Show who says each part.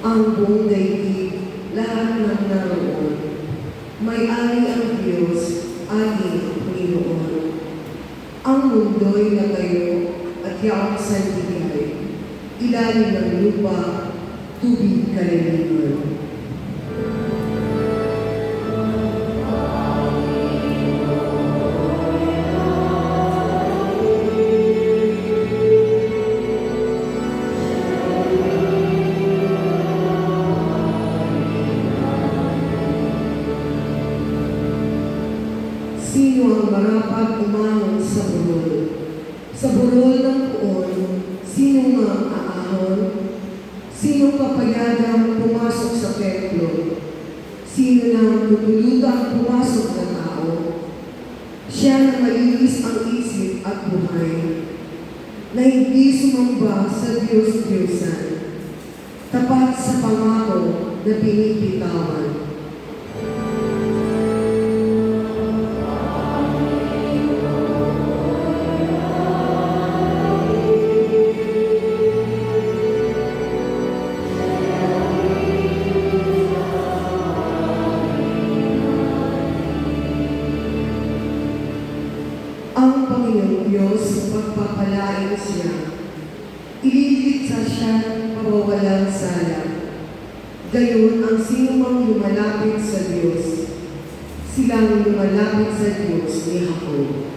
Speaker 1: ang buong daigdig, lahat ng naroon. May-ari ang Diyos, ating Panginoon. Ang mundo'y natayo at yaong sandigay, ilalim ng lupa, tubig kaliliman. Sino ang marapat umangon sa burol? Sa burol ng puon, sino ang aahon? Sino papayagang pumasok sa templo? Sino nang tutulutang pumasok na tao? Siya na malinis ang isip at buhay, na hindi sumamba sa Diyos-Diyosan, tapat sa pangako na pinipitawan. Ang Panginoong Diyos, pagpapalain siya, ililigtas siya pawawalang sala. Gayon ang sinumang lumalapit sa Diyos, silang lumalapit sa Diyos ni Jacob.